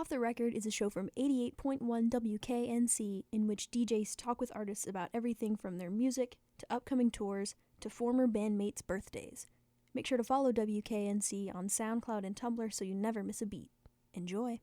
Off the Record is a show from 88.1 WKNC in which DJs talk with artists about everything from their music to upcoming tours to former bandmates' birthdays. Make sure to follow WKNC on SoundCloud and Tumblr so you never miss a beat. Enjoy!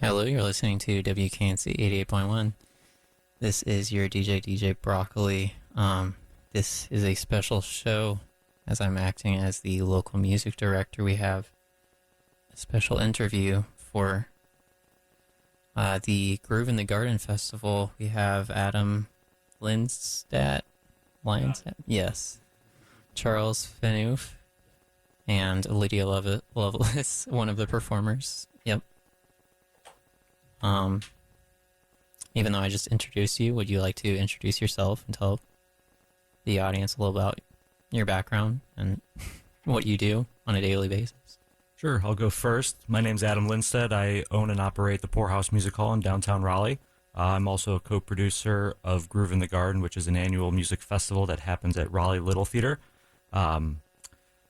Hello, you're listening to WKNC 88.1. This is your DJ Brockoli. This is a special show as I'm acting as the local music director. We have a special interview for the Groove in the Garden Festival. We have Adam Lindstedt, yes, Charles Fenoof, and Lydia Lovelace, one of the performers. Yep. Even though I just introduced you, would you like to introduce yourself and tell the audience a little about your background and what you do on a daily basis? Sure, I'll go first. My name's Adam Lindstedt. I own and operate the Poorhouse Music Hall in downtown Raleigh. I'm also a co-producer of Groove in the Garden, which is an annual music festival that happens at Raleigh Little Theater.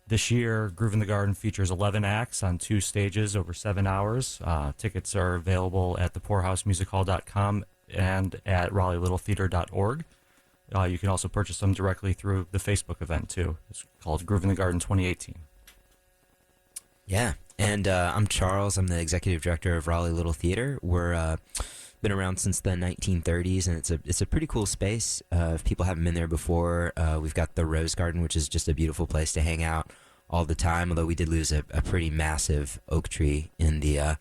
This year, Groove in the Garden features 11 acts on 2 stages over 7 hours. Tickets are available at thepoorhousemusichall.com and at RaleighLittleTheater.org. You can also purchase them directly through the Facebook event, too. It's called Groove in the Garden 2018. Yeah, and I'm Charles. I'm the executive director of Raleigh Little Theater. We're been around since the 1930s, and it's a pretty cool space. If people haven't been there before, we've got the Rose Garden, which is just a beautiful place to hang out all the time. Although we did lose a pretty massive oak tree in the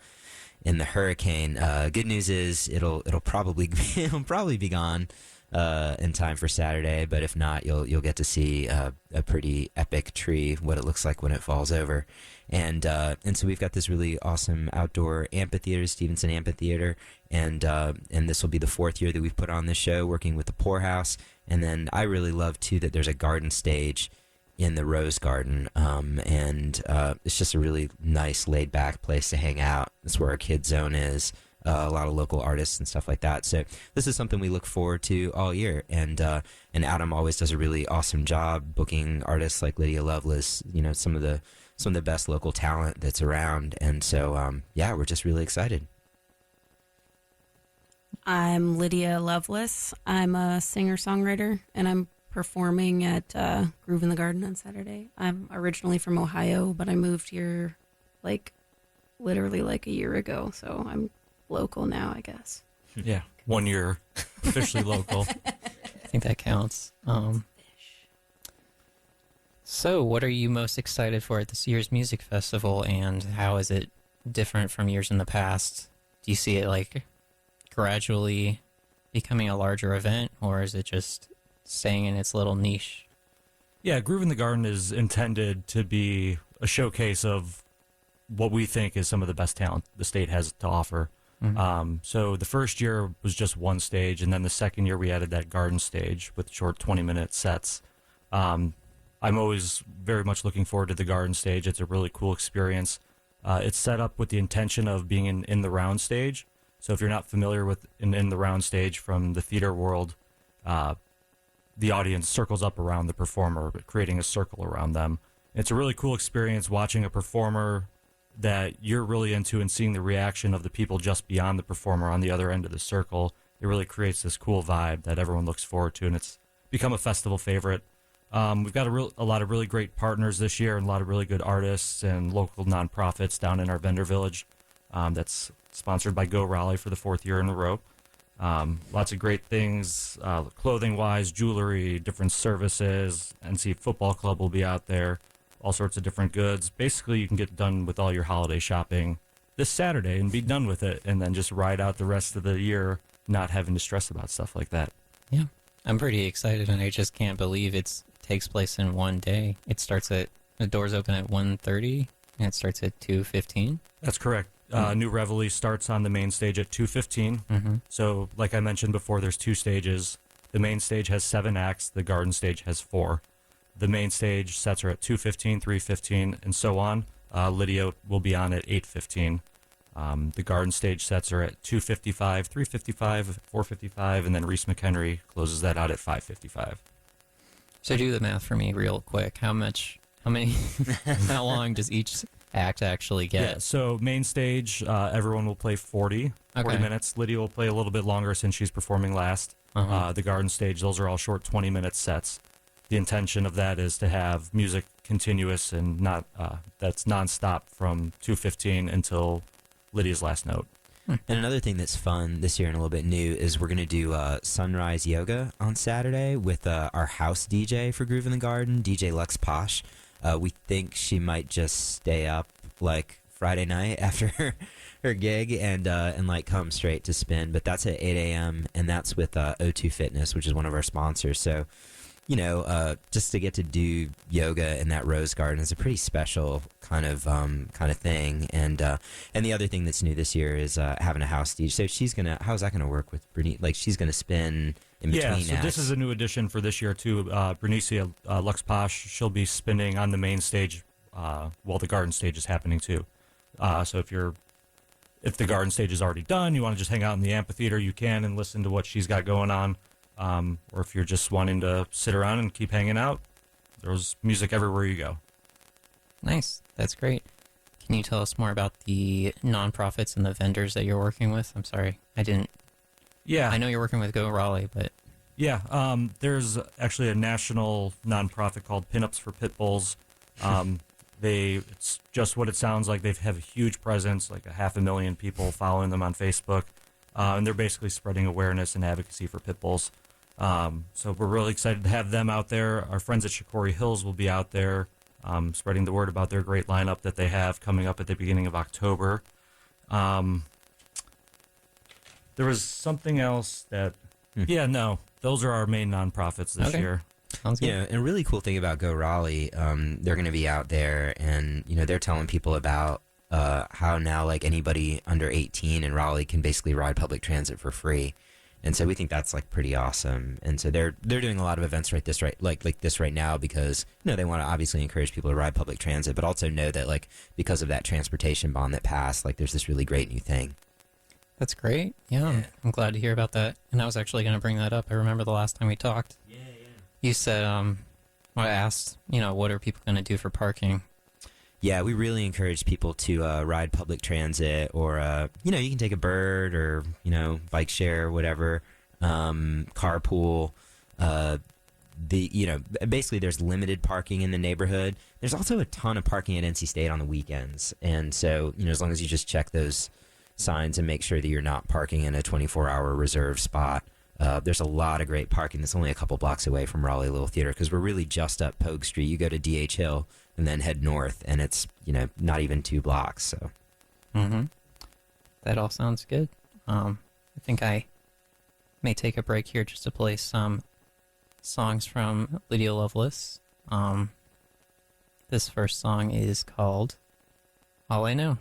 hurricane. Good news is it'll probably be gone in time for Saturday. But if not, you'll get to see a pretty epic tree, what it looks like when it falls over. And so we've got this really awesome outdoor amphitheater, Stevenson Amphitheater, and this will be the 4th year that we've put on this show, working with the Poorhouse. And then I really love too that there's a garden stage in the Rose Garden, and it's just a really nice, laid-back place to hang out. That's where our Kid Zone is. A lot of local artists and stuff like that. So this is something we look forward to all year. And Adam always does a really awesome job booking artists like Lydia Lovelace. You know, some of the best local talent that's around. And so we're just really excited. I'm Lydia Lovelace. I'm a singer-songwriter, and I'm performing at Groove in the Garden on Saturday. I'm originally from Ohio, but I moved here literally a year ago, so I'm local now, I guess. Yeah, 1 year officially local. I think that counts. So what are you most excited for at this year's music festival, and how is it different from years in the past? Do you see it gradually becoming a larger event, or is it just staying in its little niche? Yeah, Groove in the Garden is intended to be a showcase of what we think is some of the best talent the state has to offer. Mm-hmm. So the first year was just one stage, and then the second year we added that garden stage with short 20-minute sets. I'm always very much looking forward to the garden stage. It's a really cool experience. It's set up with the intention of being in the round stage. So if you're not familiar with in the round stage from the theater world, the audience circles up around the performer, creating a circle around them. It's a really cool experience watching a performer that you're really into and seeing the reaction of the people just beyond the performer on the other end of the circle. It really creates this cool vibe that everyone looks forward to, and it's become a festival favorite. We've got a lot of really great partners this year, and a lot of really good artists and local nonprofits down in our vendor village. That's sponsored by Go Raleigh for the 4th year in a row. Lots of great things, clothing-wise, jewelry, different services. NC Football Club will be out there, all sorts of different goods. Basically, you can get done with all your holiday shopping this Saturday and be done with it, and then just ride out the rest of the year not having to stress about stuff like that. Yeah, I'm pretty excited, and I just can't believe it takes place in one day. The doors open at 1:30, and it starts at 2:15. That's correct. New Reveille starts on the main stage at 2:15. Mm-hmm. So, like I mentioned before, there's 2 stages. The main stage has 7 acts. The garden stage has 4. The main stage sets are at 2:15, 3:15, and so on. Lydia will be on at 8:15. The Garden Stage sets are at 2:55, 3:55, 4:55, and then Reese McHenry closes that out at 5:55. So do the math for me real quick. How many, how long does each act actually get? Yeah, so main stage, everyone will play 40 minutes. Lydia will play a little bit longer since she's performing last. The Garden Stage, those are all short 20-minute sets. The intention of that is to have music continuous and not that's nonstop from 2:15 until Lydia's last note. And another thing that's fun this year and a little bit new is we're going to do sunrise yoga on Saturday with our house DJ for Groove in the Garden, DJ Lux Posh. We think she might just stay up like Friday night after her gig and like come straight to spin. But that's at 8 a.m. and that's with O2 Fitness, which is one of our sponsors. So, you know, just to get to do yoga in that rose garden is a pretty special kind of thing. And the other thing that's new this year is having a house DJ. So how's that gonna work with Bernice? Like she's gonna spin in between. Yeah, so acts. this is a new addition for this year too. Bernice Lux Posh, she'll be spinning on the main stage while the Garden Stage is happening too. So if the Garden Stage is already done, you want to just hang out in the amphitheater, you can and listen to what she's got going on. Or if you're just wanting to sit around and keep hanging out, there's music everywhere you go. Nice. That's great. Can you tell us more about the nonprofits and the vendors that you're working with? I'm sorry, I didn't. Yeah. I know you're working with Go Raleigh, but... Yeah, there's actually a national nonprofit called Pinups for Pit Bulls. It's just what it sounds like. They have a huge presence, like 500,000 people following them on Facebook. And they're basically spreading awareness and advocacy for pit bulls. So we're really excited to have them out there. Our friends at Shikori Hills will be out there spreading the word about their great lineup that they have coming up at the beginning of October. There was something else that... Yeah, no. Those are our main nonprofits this year. Sounds good. Yeah, and a really cool thing about Go Raleigh, they're going to be out there and, you know, they're telling people about how now like anybody under 18 in Raleigh can basically ride public transit for free. And so we think that's like pretty awesome. And so they're doing a lot of events like this right now because, you know, they want to obviously encourage people to ride public transit, but also know that like because of that transportation bond that passed, like there's this really great new thing. That's great. Yeah, I'm glad to hear about that. And I was actually going to bring that up. I remember the last time we talked. Yeah. You said, I asked, you know, what are people going to do for parking? Yeah, we really encourage people to ride public transit or, you know, you can take a bird or, you know, bike share, whatever, carpool. Basically there's limited parking in the neighborhood. There's also a ton of parking at NC State on the weekends. And so, you know, as long as you just check those signs and make sure that you're not parking in a 24-hour reserved spot, there's a lot of great parking that's only a couple blocks away from Raleigh Little Theater because we're really just up Pogue Street. You go to D.H. Hill and then head north, and it's, you know, not even 2 blocks. So, That all sounds good. I think I may take a break here just to play some songs from Lydia Lovelace. This first song is called All I Know.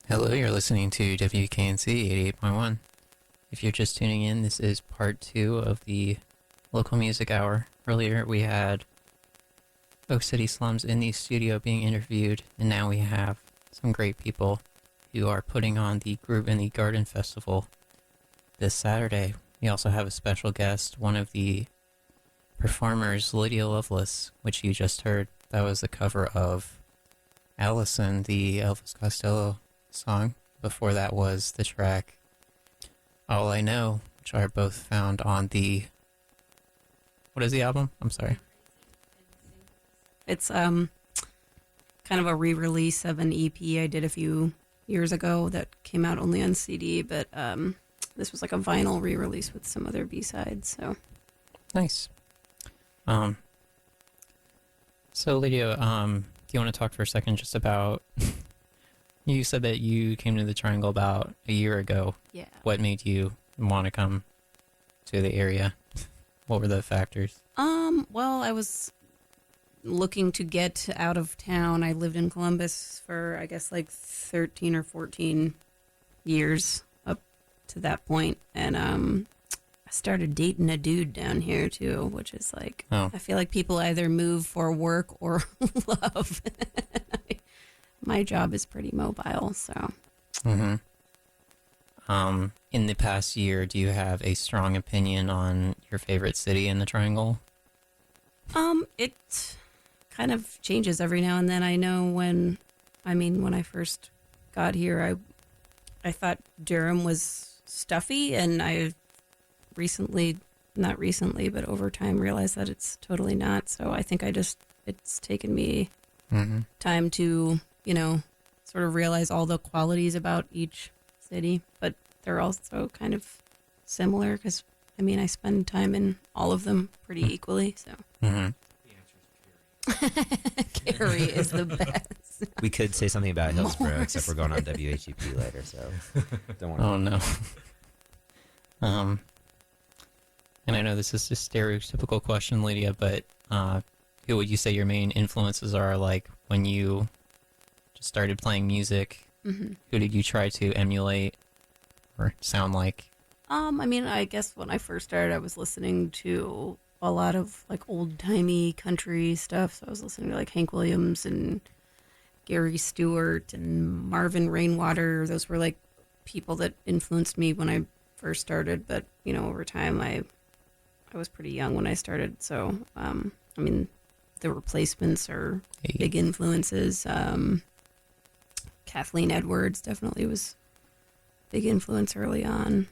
Hello, you're listening to WKNC 88.1. If you're just tuning in, this is part 2 of the local music hour. Earlier we had Oak City Slums in the studio being interviewed, and now we have some great people who are putting on the Groove in the Garden Festival this Saturday. We also have a special guest, one of the performers, Lydia Lovelace, which you just heard. That was the cover of Allison, the Elvis Costello song. Before that was the track All I Know, which are both found on the... What is the album? I'm sorry. It's kind of a re-release of an EP I did a few years ago that came out only on CD, but this was like a vinyl re-release with some other B-sides. So nice. So Lydia, you want to talk for a second just about? You said that you came to the Triangle about a year ago. Yeah. What made you want to come to the area? What were the factors? Well, I was looking to get out of town. I lived in Columbus for, I guess, like 13 or 14 years up to that point. And I started dating a dude down here, too, which is like, Oh. I feel like people either move for work or love. My job is pretty mobile, so. Mm-hmm. In the past year, do you have a strong opinion on your favorite city in the Triangle? It kind of changes every now and then. I know when I first got here, I thought Durham was stuffy, and I not recently, but over time realized that it's totally not. So I think it's taken me time to, sort of realize all the qualities about each city, but they're also kind of similar because, I spend time in all of them pretty equally, so. Mm-hmm. Cary is the best. We could say something about Hillsborough, except we're going on WHEP later, so don't worry. Oh, no. And I know this is a stereotypical question, Lydia, but who would you say your main influences are, like, when you just started playing music? Mm-hmm. Who did you try to emulate or sound like? I guess when I first started, I was listening to a lot of like old timey country stuff. So I was listening to like Hank Williams and Gary Stewart and Marvin Rainwater. Those were like people that influenced me when I first started. But over time, I was pretty young when I started. So the Replacements are big influences. Kathleen Edwards definitely was a big influence early on.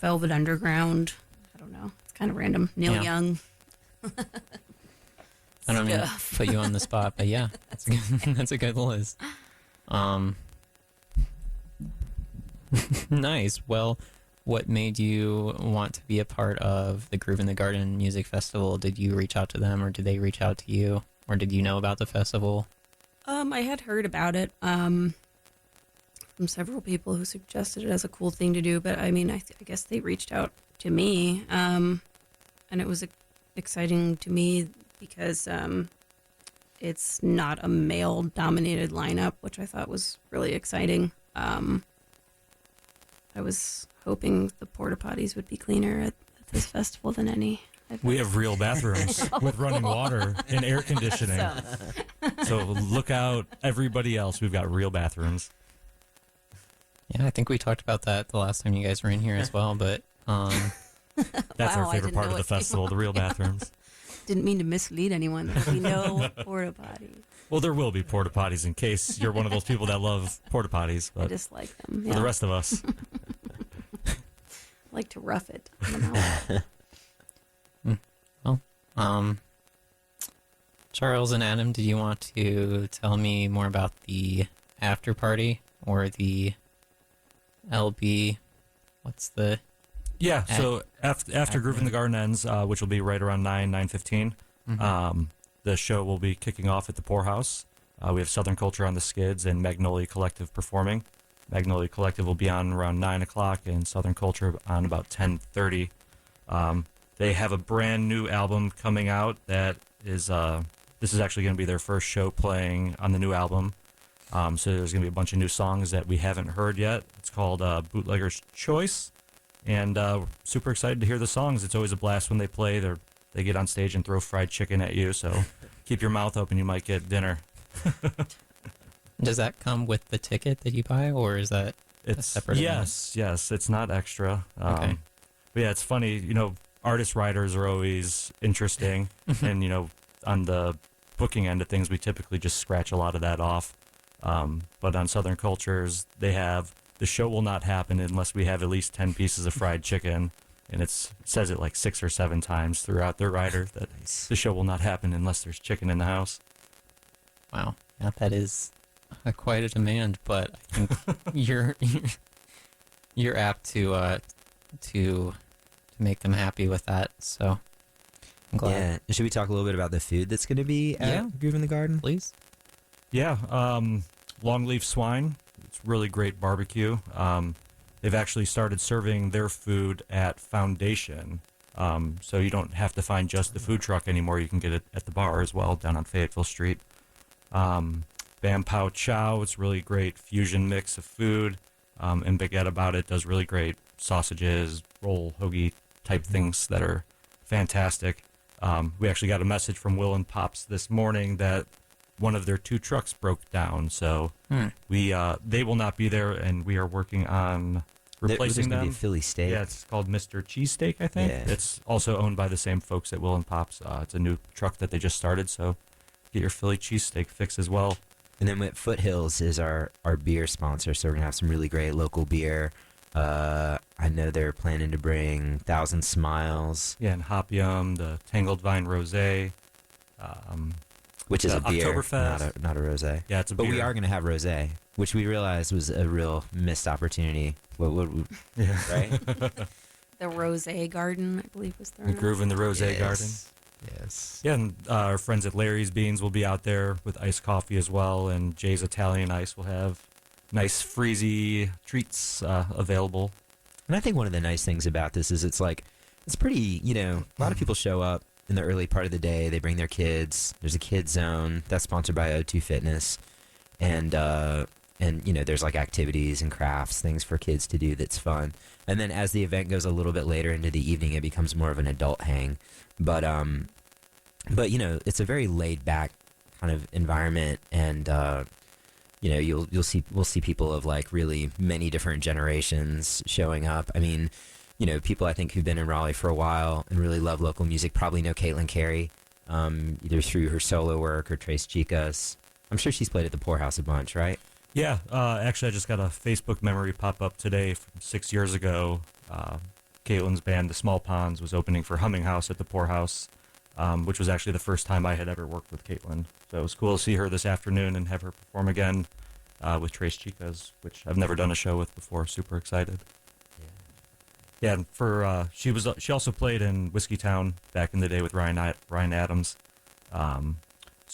Velvet Underground. I don't know. It's kind of random. Neil Young. I don't mean to put you on the spot, but yeah, that's a good list. Nice. Well, what made you want to be a part of the Groove in the Garden Music Festival? Did you reach out to them, or did they reach out to you, or did you know about the festival? I had heard about it from several people who suggested it as a cool thing to do, but I guess they reached out to me, and it was exciting to me because it's not a male-dominated lineup, which I thought was really exciting. I was hoping the porta potties would be cleaner at this festival than any. We have real bathrooms with running water and air conditioning. So look out, everybody else. We've got real bathrooms. Yeah, I think we talked about that the last time you guys were in here as well, but that's Wow, our favorite part of the festival, the real bathrooms. Didn't mean to mislead anyone. There'll be no porta potties. Well, there will be porta potties in case you're one of those people that love porta potties. I But just like them. for the rest of us, like to rough it in the mouth. Charles and Adam, did you want to tell me more about the after party or the LB? What's the... yeah. So after Groove in the Garden ends, which will be right around 9:15, the show will be kicking off at the Poorhouse. We have Southern Culture on the Skids and Magnolia Collective performing. Magnolia Collective will be on around 9 o'clock and Southern Culture on about 10:30. They have a brand new album coming out that is this is actually going to be their first show playing on the new album. So there's going to be a bunch of new songs that we haven't heard yet. It's called Bootlegger's Choice, and super excited to hear the songs. It's always a blast when they play. They get on stage and throw fried chicken at you, so keep your mouth open. You might get dinner. Does that come with the ticket that you buy, or is that a separate event? Yes. It's not extra. Okay. But yeah, it's funny. Artist riders are always interesting, and on the booking end of things, we typically just scratch a lot of that off. But on Southern Cultures, they have the show will not happen unless we have at least 10 pieces of fried chicken, and it says it like 6 or 7 times throughout their rider that the show will not happen unless there's chicken in the house. Wow, yeah, that is quite a demand, but I think you're apt to make them happy with that. So, I'm glad. Yeah. Should we talk a little bit about the food that's going to be at Yeah. Groove in the Garden? Please. Yeah, Longleaf Swine. It's really great barbecue. They've actually started serving their food at Foundation, so you don't have to find just the food truck anymore. You can get it at the bar as well down on Fayetteville Street. Bam Pao Chow. It's really great fusion mix of food, and Baguette About It does really great sausages, roll, hoagie type things that are fantastic. We actually got a message from Will and Pops this morning that one of their 2 trucks broke down, so they will not be there, and we are working on replacing There's going to them. be a Philly steak. Yeah, it's called Mr. Cheesesteak, I think. Yeah. It's also owned by the same folks at Will and Pops. It's a new truck that they just started, so get your Philly cheesesteak fix as well. And then with Foothills is our beer sponsor, so we're going to have some really great local beer. I know they're planning to bring Thousand Smiles, Yeah, and Hopium, the Tangled Vine Rosé. which is The a beer, Oktoberfest. not a rosé. Yeah, it's a But beer. we are going to have rosé, which we realized was a real missed opportunity. Yeah. Right? The Rose Garden, I believe, was The thrown Groove in the Rosé Garden. Yes. Yeah, and our friends at Larry's Beans will be out there with iced coffee as well, and Jay's Italian Ice will have nice freezy treats available. And I think one of the nice things about this is it's pretty, a lot of people show up in the early part of the day. They bring their kids. There's a kids zone that's sponsored by O2 Fitness. And there's like activities and crafts, things for kids to do that's fun. And then as the event goes a little bit later into the evening, it becomes more of an adult hang. But it's a very laid back kind of environment, and we'll see people of like really many different generations showing up. I mean, people I think who've been in Raleigh for a while and really love local music probably know Caitlin Carey, either through her solo work or Tres Chicas. I'm sure she's played at the Poorhouse a bunch, right? Yeah, actually, I just got a Facebook memory pop up today from 6 years ago. Caitlin's band, The Small Ponds, was opening for Humming House at the Poorhouse, which was actually the first time I had ever worked with Caitlin. So it was cool to see her this afternoon and have her perform again with Tres Chicas, which I've never done a show with before. Super excited. Yeah, and she also played in Whiskeytown back in the day with Ryan Adams. The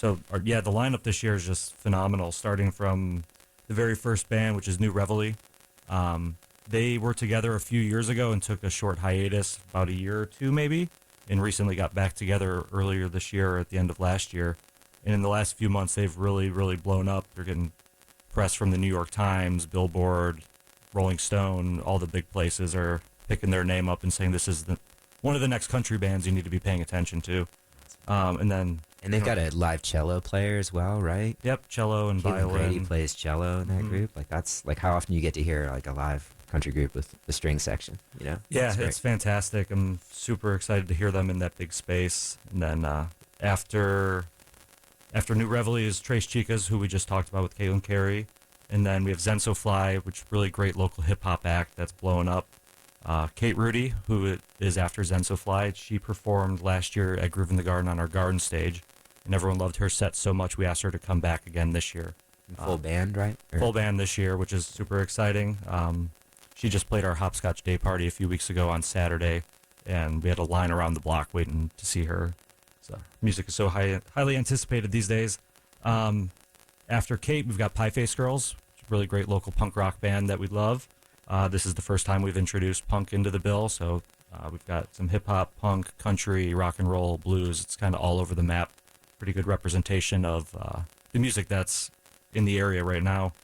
lineup this year is just phenomenal, starting from the very first band, which is New Reveille. They were together a few years ago and took a short hiatus, about a year or two maybe, and recently got back together earlier this year at the end of last year. And in the last few months, they've really, really blown up. They're getting press from the New York Times, Billboard, Rolling Stone. All the big places are picking their name up and saying this is one of the next country bands you need to be paying attention to. And they've got a live cello player as well, right? Yep, cello and Caitlin Grady violin. plays cello in that group. Like that's like how often you get to hear like a live country group with the string section, Yeah, That's great. it's fantastic. I'm super excited to hear them in that big space. And then after New Reveille is Tres Chicas, who we just talked about with Caitlin Carey. And then we have Zenso Fly, which is a really great local hip-hop act that's blowing up. Kate Rudy, who is after Zenso Fly, she performed last year at Groove in the Garden on our garden stage. And everyone loved her set so much, we asked her to come back again this year. Full band, right? Full band this year, which is super exciting. She just played our Hopscotch Day Party a few weeks ago on Saturday, and we had a line around the block waiting to see her. So music is so highly anticipated these days. After Kate, we've got Pie Face Girls, which is a really great local punk rock band that we love. This is the first time we've introduced punk into the bill, so we've got some hip-hop, punk, country, rock and roll, blues. It's kind of all over the map. Pretty good representation of the music that's in the area right now.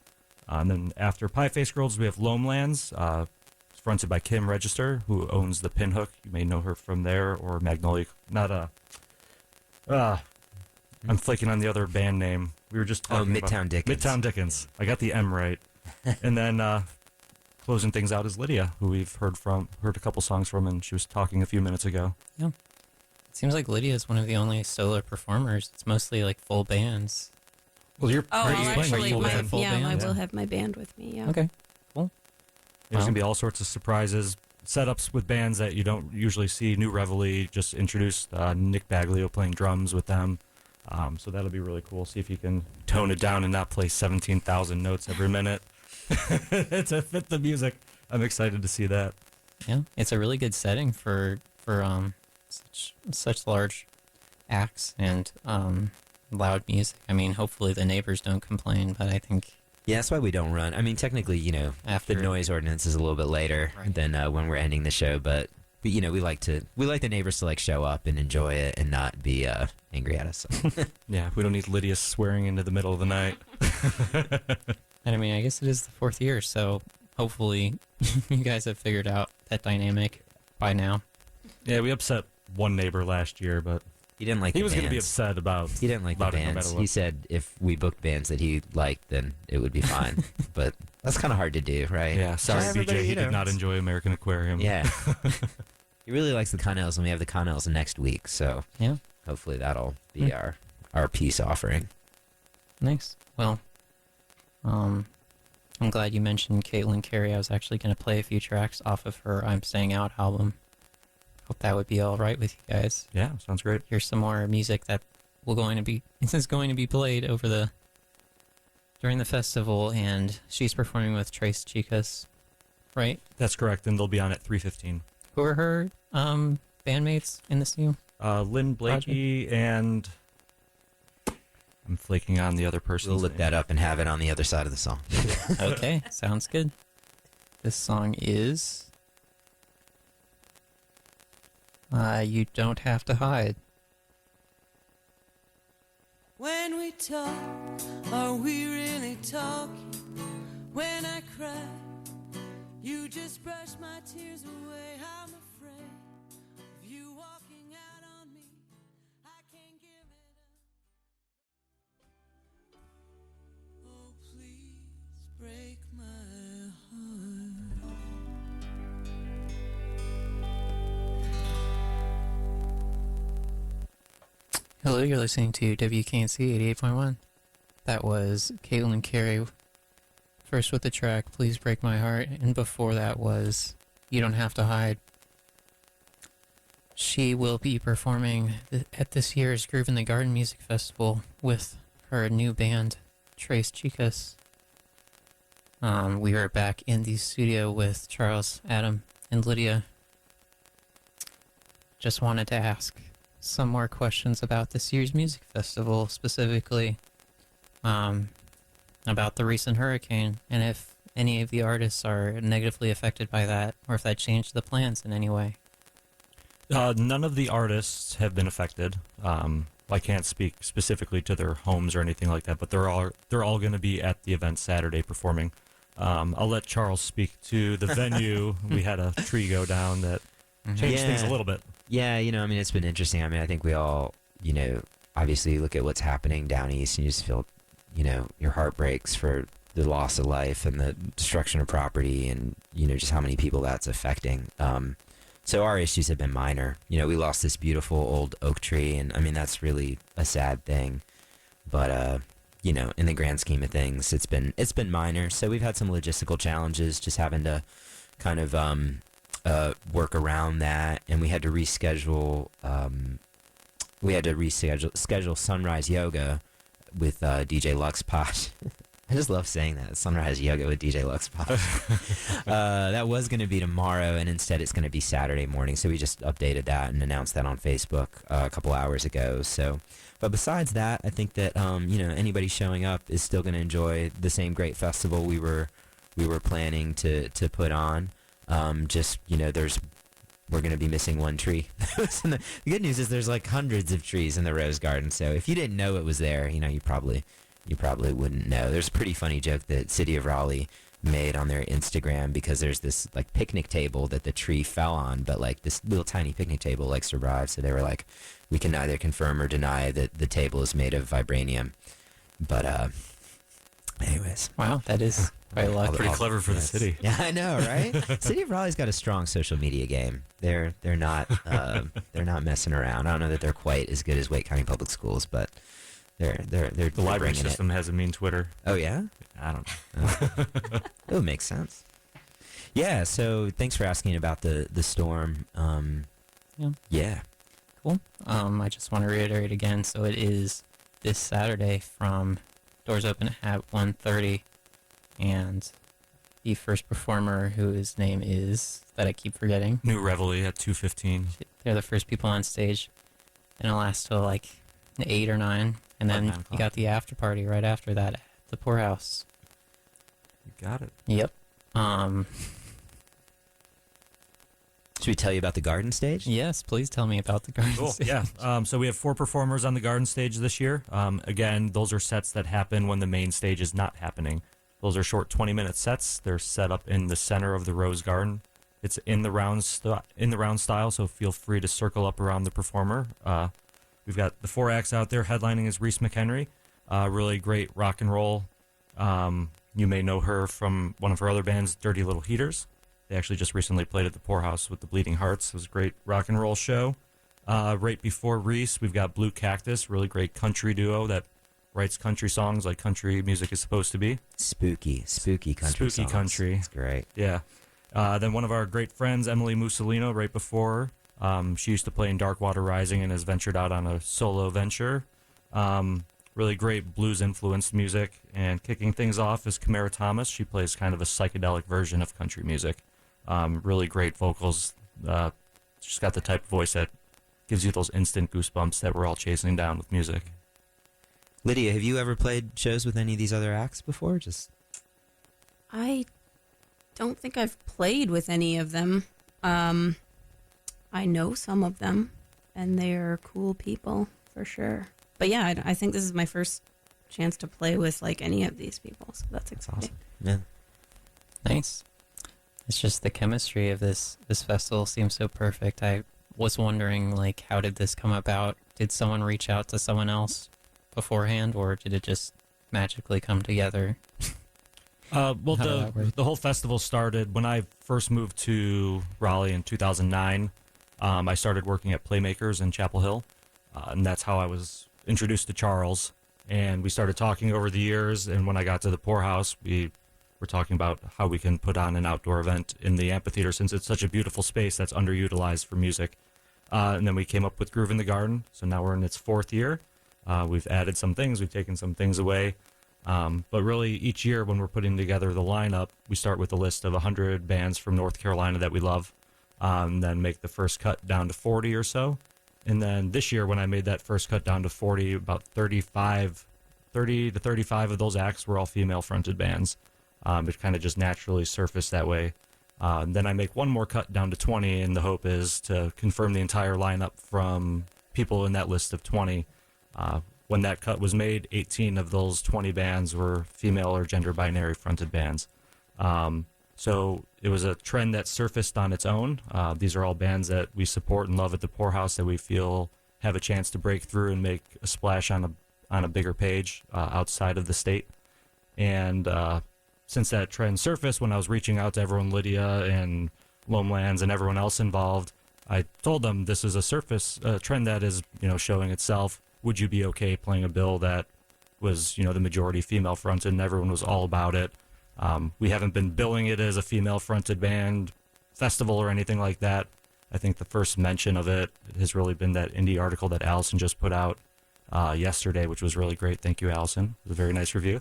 And then after Pie Face Girls, we have Loamlands, fronted by Kim Register, who owns the Pinhook. You may know her from there, or Magnolia. I'm flaking on the other band name. We were just talking about Midtown Dickens. Midtown Dickens. I got the M right. And then closing things out is Lydia, who we've heard a couple songs from, and she was talking a few minutes ago. Yeah. It seems like Lydia is one of the only solo performers. It's mostly like full bands. Well, you're Oh, pretty I'll playing actually, full my, band. full yeah, band, I yeah. will have my band with me. Yeah. Okay. Cool. There's Wow. going to be all sorts of surprises, setups with bands that you don't usually see. New Reveille just introduced Nick Baglio playing drums with them. So that'll be really cool. See if you can tone it down and not play 17,000 notes every minute to fit the music. I'm excited to see that. Yeah. It's a really good setting for such large acts and loud music. I mean, hopefully the neighbors don't complain, but I think Yeah, that's why we don't run. I mean, technically, after the noise ordinance is a little bit later than when we're ending the show, but we like the neighbors to like show up and enjoy it and not be angry at us. Yeah, we don't need Lydia swearing into the middle of the night. And I mean, I guess it is the 4th year, so hopefully you guys have figured out that dynamic by now. Yeah, we upset one neighbor last year, but He didn't like. he the was going to be bands. upset about. He didn't like the about it no bands. matter what. He said if we booked bands that he liked, then it would be fine. But that's kind of hard to do, right? Yeah, sorry, everybody, BJ. He you know, did not it's- enjoy American Aquarium. Yeah. He really likes the Connells, and we have the Connells next week, so Yeah. hopefully that'll be our peace offering. Nice. Well, I'm glad you mentioned Caitlin Carey. I was actually going to play a few tracks off of her I'm Staying Out album. Hope that would be all right with you guys. Yeah, sounds great. Here's some more music that is going to be played during the festival, and she's performing with Trace Chicas, right? That's correct, and they'll be on at 3:15. Who are her bandmates in this new? Lynn Blakey and I'm flaking on the other person. We'll look that up and have it on the other side of the song. Okay, sounds good. This song is You Don't Have to Hide. When we talk, are we really talking? When I cry, you just brush my tears away. I'm afraid of you walking out on me. I can't give it up. Oh, please break my heart. Hello, you're listening to WKNC 88.1. That was Caitlin Carey, first with the track Please Break My Heart, and before that was You Don't Have to Hide. She will be performing at this year's Groove in the Garden Music Festival with her new band, Trace Chicas. We are back in the studio with Charles, Adam, and Lydia. Just wanted to ask some more questions about this year's music festival, specifically about the recent hurricane, and if any of the artists are negatively affected by that, or if that changed the plans in any way. None of the artists have been affected. I can't speak specifically to their homes or anything like that, but they're all going to be at the event Saturday performing. I'll let Charles speak to the venue. We had a tree go down that changed things a little bit. Yeah, I mean, it's been interesting. I mean, I think we all, obviously look at what's happening down east and you just feel, your heart breaks for the loss of life and the destruction of property and, just how many people that's affecting. So our issues have been minor. We lost this beautiful old oak tree, and I mean, that's really a sad thing. But, in the grand scheme of things, it's been minor. So we've had some logistical challenges, just having to kind of work around that, and we had to reschedule. Schedule Sunrise Yoga with DJ Luxpot. I just love saying that, Sunrise Yoga with DJ Luxpot. That was going to be tomorrow, and instead it's going to be Saturday morning. So we just updated that and announced that on Facebook a couple hours ago. So, but besides that, I think that anybody showing up is still going to enjoy the same great festival we were planning to put on. We're going to be missing one tree. The good news is there's like hundreds of trees in the Rose Garden. So if you didn't know it was there, you probably wouldn't know. There's a pretty funny joke that City of Raleigh made on their Instagram, because there's this like picnic table that the tree fell on, but like this little tiny picnic table like survived. So they were like, we can neither confirm or deny that the table is made of vibranium. But anyways. Wow, that is quite lucky. Pretty clever for the city. Yeah, I know, right? City of Raleigh's got a strong social media game. They're not messing around. I don't know that they're quite as good as Wake County Public Schools, but they're The library bringing system has a mean Twitter. Oh yeah, I don't know. it would make sense. Yeah. So thanks for asking about the storm. Yeah. Cool. I just want to reiterate again, so it is this Saturday from doors open at 1:30, and the first performer, whose name is, that I keep forgetting. New Reveille at 2:15. They're the first people on stage, and it'll last till like 8 or 9, and About then 9 you o'clock. got the after party right after that at the Poorhouse. You got it. Yep. Should we tell you about the garden stage? Yes, please tell me about the garden Cool. stage. Yeah. So we have 4 performers on the garden stage this year. Again, those are sets that happen when the main stage is not happening. Those are short 20-minute sets. They're set up in the center of the Rose Garden. It's in the round style, so feel free to circle up around the performer. We've got the 4 acts out there. Headlining is Reese McHenry, really great rock and roll. You may know her from one of her other bands, Dirty Little Heaters. They actually just recently played at the Poorhouse with the Bleeding Hearts. It was a great rock and roll show. Right before Reese, we've got Blue Cactus, really great country duo that writes country songs like country music is supposed to be. Spooky country Spooky songs. country. It's great. Yeah. Then one of our great friends, Emily Mussolino, right before. She used to play in Dark Water Rising and has ventured out on a solo venture. Really great blues-influenced music. And kicking things off is Kamara Thomas. She plays kind of a psychedelic version of country music. Really great vocals. She's got the type of voice that gives you those instant goosebumps that we're all chasing down with music. Lydia, have you ever played shows with any of these other acts before? I don't think I've played with any of them. I know some of them, and they're cool people for sure. But yeah, I think this is my first chance to play with like any of these people, so that's exciting. Awesome. Yeah. Nice. It's just the chemistry of this festival seems so perfect. I was wondering, like, how did this come about? Did someone reach out to someone else beforehand, or did it just magically come together? Well, How did that work? the whole festival started when I first moved to Raleigh in 2009. I started working at Playmakers in Chapel Hill, and that's how I was introduced to Charles. And we started talking over the years, and when I got to the Poorhouse, we were talking about how we can put on an outdoor event in the amphitheater since it's such a beautiful space that's underutilized for music. And then we came up with Groove in the Garden, so now we're in its 4th year. We've added some things, we've taken some things away. But really, each year when we're putting together the lineup, we start with a list of 100 bands from North Carolina that we love, then make the first cut down to 40 or so. And then this year, when I made that first cut down to 40, about 30 to 35 of those acts were all female-fronted bands. It kind of just naturally surfaced that way. Then I make one more cut down to 20, and the hope is to confirm the entire lineup from people in that list of 20. When that cut was made, 18 of those 20 bands were female or gender binary fronted bands. So it was a trend that surfaced on its own. These are all bands that we support and love at the Poorhouse that we feel have a chance to break through and make a splash on a bigger page outside of the state. And since that trend surfaced, when I was reaching out to everyone, Lydia and Lomelands and everyone else involved, I told them this is a trend that is, showing itself. Would you be okay playing a bill that was, the majority female fronted, and everyone was all about it? We haven't been billing it as a female fronted band festival or anything like that. I think the first mention of it has really been that indie article that Allison just put out yesterday, which was really great. Thank you, Allison. It was a very nice review.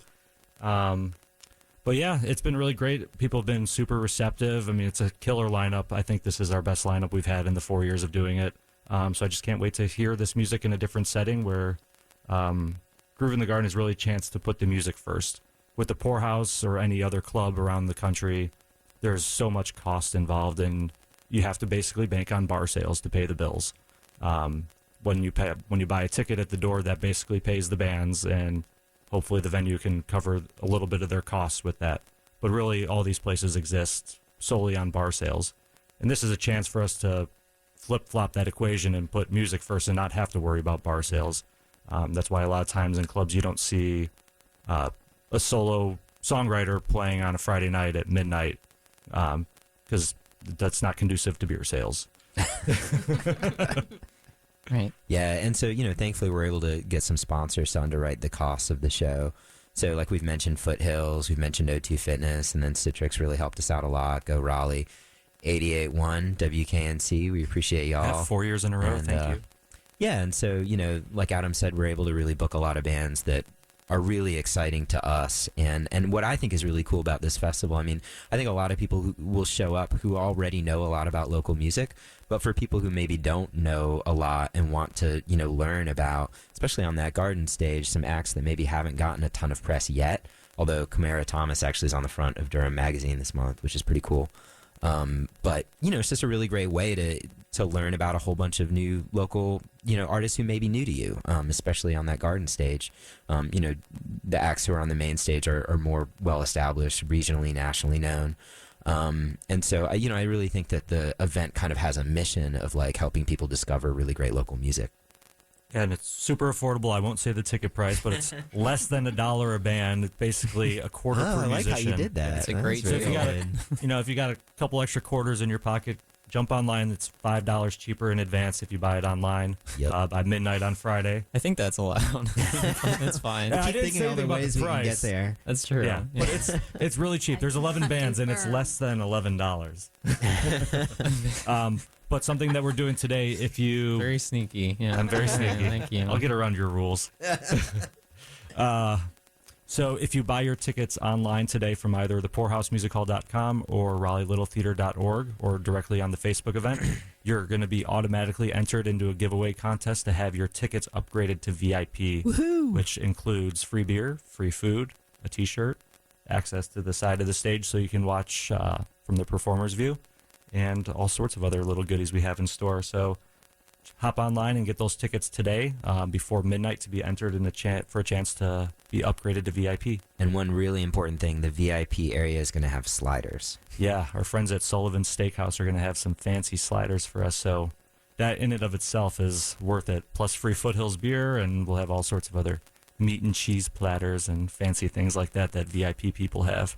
But yeah, it's been really great. People have been super receptive. I mean, it's a killer lineup. I think this is our best lineup we've had in the 4 years of doing it. So I just can't wait to hear this music in a different setting where Groove in the Garden is really a chance to put the music first. With the Poorhouse or any other club around the country, there's so much cost involved, and you have to basically bank on bar sales to pay the bills. When you buy a ticket at the door, that basically pays the bands, and hopefully the venue can cover a little bit of their costs with that. But really, all these places exist solely on bar sales. And this is a chance for us to flip-flop that equation and put music first and not have to worry about bar sales. That's why a lot of times in clubs you don't see a solo songwriter playing on a Friday night at midnight, because that's not conducive to beer sales. Right. Yeah, and so, thankfully we're able to get some sponsors to underwrite the costs of the show. So, like we've mentioned Foothills, we've mentioned O2 Fitness, and then Citrix really helped us out a lot. Go Raleigh, 88.1 WKNC. We appreciate y'all. Yeah, 4 years in a row. And, Thank you. Yeah, and so, like Adam said, we're able to really book a lot of bands that are really exciting to us. And what I think is really cool about this festival, I mean, I think a lot of people who will show up who already know a lot about local music, but for people who maybe don't know a lot and want to, learn about, especially on that garden stage, some acts that maybe haven't gotten a ton of press yet, although Kamara Thomas actually is on the front of Durham Magazine this month, which is pretty cool. But, it's just a really great way to learn about a whole bunch of new local, artists who may be new to you, especially on that garden stage. The acts who are on the main stage are more well-established, regionally, nationally known. And so, I really think that the event kind of has a mission of like helping people discover really great local music. Yeah, and it's super affordable. I won't say the ticket price, but it's less than $1 a band. It's basically a quarter per I like musician. how you did that. That's a great So if you deal. if you got a couple extra quarters in your pocket, jump online. It's $5 cheaper in advance if you buy it online by midnight on Friday. I think that's allowed. It's fine. Yeah, I Keep didn't thinking say all the anything about ways the we can get price. there. That's true. Yeah, but it's really cheap. There's 11 bands and it's less than $11. But something that we're doing today, if you Very sneaky. Yeah. I'm very sneaky. Thank you. I'll get around your rules. So if you buy your tickets online today from either thepoorhousemusichall.com or raleighlittletheater.org or directly on the Facebook event, you're going to be automatically entered into a giveaway contest to have your tickets upgraded to VIP, which includes free beer, free food, a t-shirt, access to the side of the stage so you can watch from the performer's view, and all sorts of other little goodies we have in store. So hop online and get those tickets today before midnight to be entered in for a chance to be upgraded to VIP. And one really important thing, the VIP area is going to have sliders. Yeah, our friends at Sullivan's Steakhouse are going to have some fancy sliders for us, so that in and of itself is worth it. Plus free Foothills beer, and we'll have all sorts of other meat and cheese platters and fancy things like that VIP people have.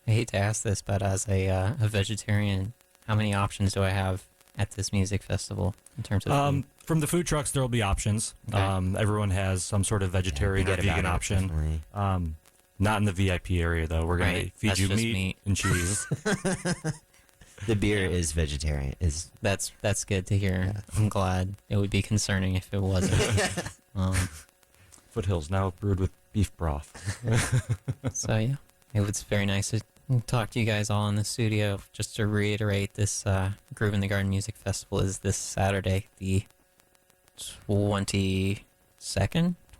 I hate to ask this, but as a vegetarian, how many options do I have at this music festival in terms of food? From the food trucks, there will be options. Okay. Everyone has some sort of vegetarian or vegan option. Definitely. Not in the VIP area, though. We're going to feed That's you just meat and cheese. The beer is vegetarian. That's good to hear. Yeah. I'm glad. It would be concerning if it wasn't. Foothills now brewed with beef broth. So yeah, it was very nice to talk to you guys all in the studio. Just to reiterate, this Groove in the Garden Music Festival is this Saturday, the 22nd?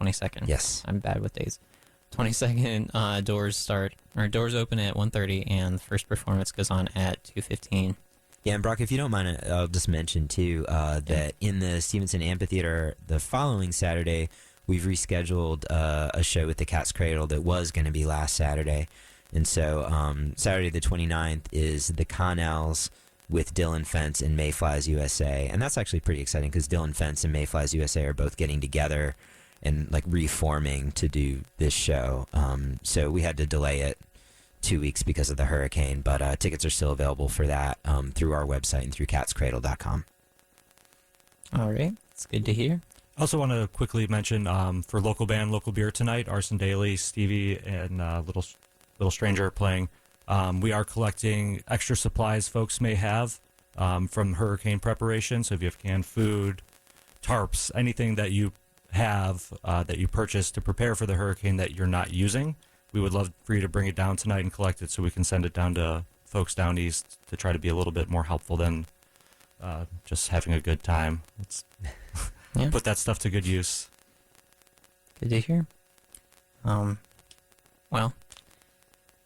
22nd. Yes. I'm bad with days. 22nd, doors open at 1:30, and the first performance goes on at 2:15. Yeah, and Brock, if you don't mind, I'll just mention too that in the Stevenson Amphitheater the following Saturday, we've rescheduled a show with the Cat's Cradle that was going to be last Saturday. And so Saturday the 29th is the Connells with Dylan Fence and Mayflies USA. And that's actually pretty exciting because Dylan Fence and Mayflies USA are both getting together and like reforming to do this show. So we had to delay it 2 weeks because of the hurricane, but tickets are still available for that through our website and through catscradle.com. All right, it's good to hear. I also want to quickly mention for local band, Local Beer tonight, Arson Daly, Stevie, and Little Stranger are playing. We are collecting extra supplies folks may have from hurricane preparation. So if you have canned food, tarps, anything that you have that you purchased to prepare for the hurricane that you're not using, we would love for you to bring it down tonight and collect it so we can send it down to folks down east to try to be a little bit more helpful than just having a good time. Let's put that stuff to good use. Good to hear. Well,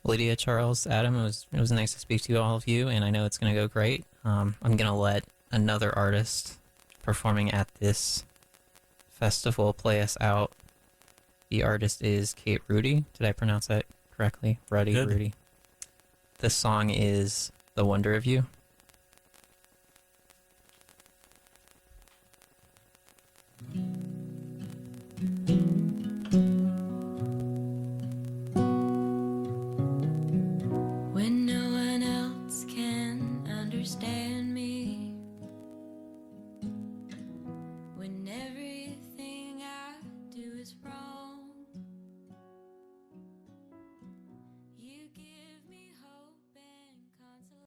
Lydia, Charles, Adam, it was nice to speak to all of you, and I know it's going to go great. I'm going to let another artist performing at this festival play us out. The artist is Kate Rudy. Did I pronounce that correctly? Good. Rudy. The song is The Wonder of You.